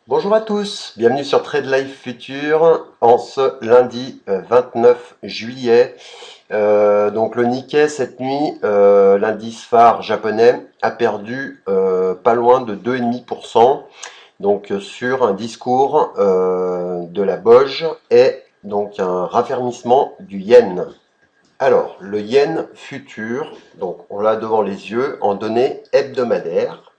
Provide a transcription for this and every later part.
Bonjour à tous, bienvenue sur Trade Life Future en ce lundi 29 juillet. Donc le Nikkei cette nuit, l'indice phare japonais, a perdu pas loin de 2,5%. Donc sur un discours de la BOJ et donc un raffermissement du yen. Alors le yen futur, donc on l'a devant les yeux en données hebdomadaires.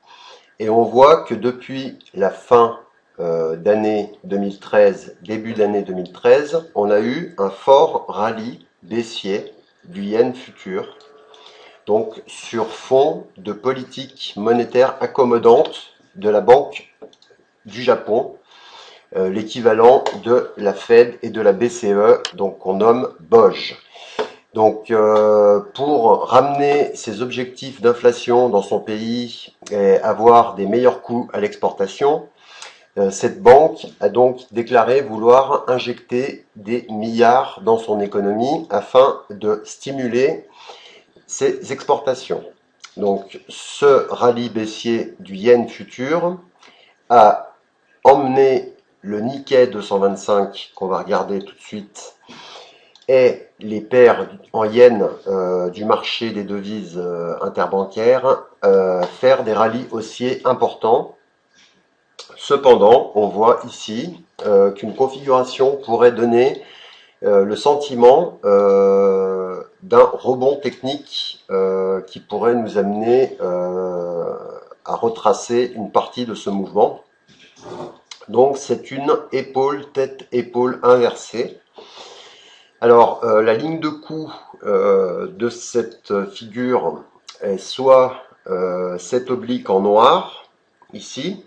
Et on voit que depuis la fin d'année 2013, début d'année 2013, on a eu un fort rallye baissier du yen futur, donc sur fond de politique monétaire accommodante de la Banque du Japon, l'équivalent de la Fed et de la BCE, donc qu'on nomme BOJ. Donc, pour ramener ses objectifs d'inflation dans son pays et avoir des meilleurs coûts à l'exportation, cette banque a donc déclaré vouloir injecter des milliards dans son économie afin de stimuler ses exportations. Donc, ce rallye baissier du yen futur a emmené le Nikkei 225, qu'on va regarder tout de suite, et les paires en yens du marché des devises interbancaires faire des rallyes haussiers importants. Cependant, on voit ici qu'une configuration pourrait donner le sentiment d'un rebond technique qui pourrait nous amener à retracer une partie de ce mouvement. Donc c'est une épaule, tête-épaule inversée. Alors, la ligne de coup de cette figure est soit cette oblique en noir, ici,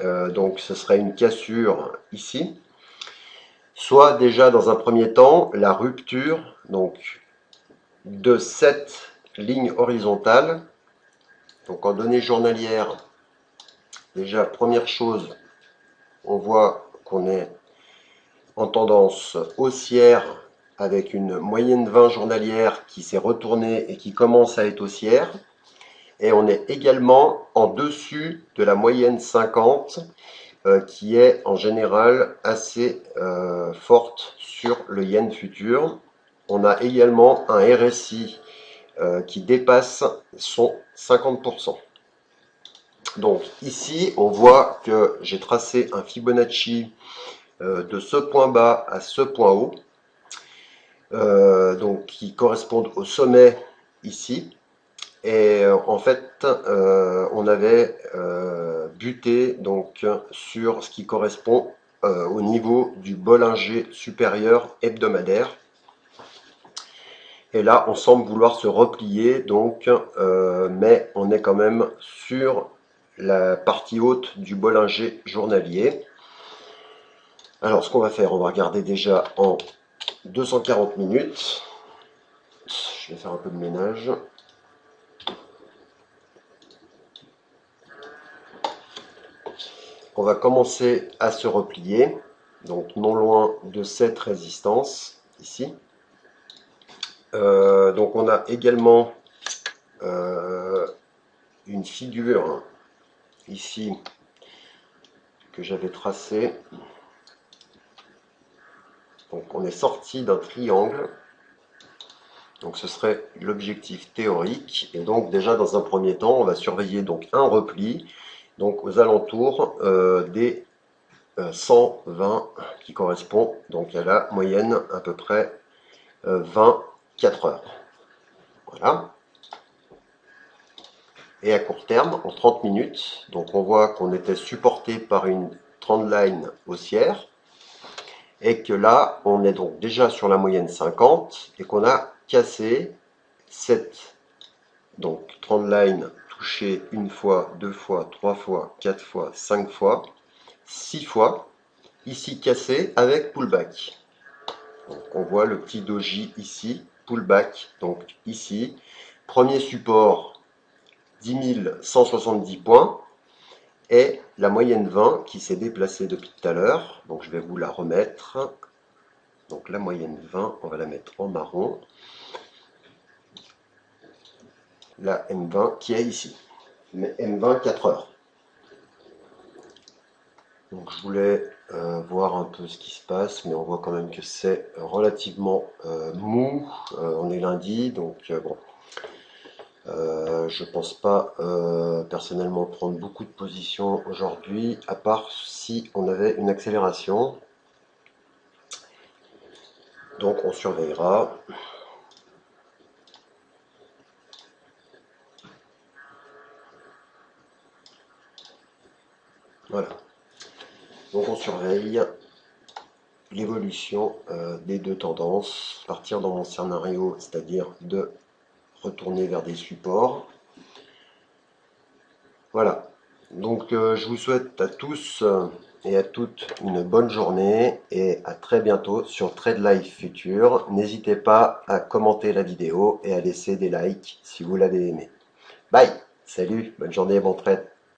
donc ce serait une cassure ici, soit déjà dans un premier temps la rupture donc de cette ligne horizontale. Donc en données journalières, déjà première chose, on voit qu'on est en tendance haussière avec une moyenne 20 journalière qui s'est retournée et qui commence à être haussière. Et on est également en dessus de la moyenne 50 qui est en général assez forte sur le yen futur. On a également un RSI qui dépasse son 50%. Donc ici, on voit que j'ai tracé un Fibonacci de ce point bas à ce point haut, donc qui correspondent au sommet ici. Et en fait, on avait buté donc sur ce qui correspond au niveau du Bollinger supérieur hebdomadaire. Et là, on semble vouloir se replier, donc, mais on est quand même sur la partie haute du Bollinger journalier. Alors, ce qu'on va faire, on va regarder déjà en 240 minutes. Je vais faire un peu de ménage. On va commencer à se replier, donc non loin de cette résistance, ici. Donc on a également une figure, ici, que j'avais tracée. Donc on est sorti d'un triangle. Donc ce serait l'objectif théorique. Et donc déjà dans un premier temps, on va surveiller donc un repli, donc aux alentours des 120 qui correspond donc à la moyenne à peu près 24 heures. Voilà. Et à court terme, en 30 minutes, donc on voit qu'on était supporté par une trendline haussière et que là, on est donc déjà sur la moyenne 50 et qu'on a cassé cette donc trendline touchée une fois, deux fois, trois fois, quatre fois, cinq fois, 6 fois, ici cassé avec pullback. Donc on voit le petit doji ici, pullback, donc ici, premier support 10 170 points, et la moyenne 20 qui s'est déplacée depuis tout à l'heure, donc je vais vous la remettre. Donc la moyenne 20, on va la mettre en marron. La M20 qui est ici. Mais M20 4 heures. Donc je voulais voir un peu ce qui se passe, mais on voit quand même que c'est relativement mou. On est lundi, donc bon. Je pense pas personnellement prendre beaucoup de positions aujourd'hui, à part si on avait une accélération. Donc on surveillera. Voilà. Donc on surveille l'évolution des deux tendances. Partir dans mon scénario, c'est-à-dire de retourner vers des supports. Voilà. Donc je vous souhaite à tous et à toutes une bonne journée et à très bientôt sur Trade Life Future. N'hésitez pas à commenter la vidéo et à laisser des likes si vous l'avez aimé. Bye, salut, bonne journée, bon trade.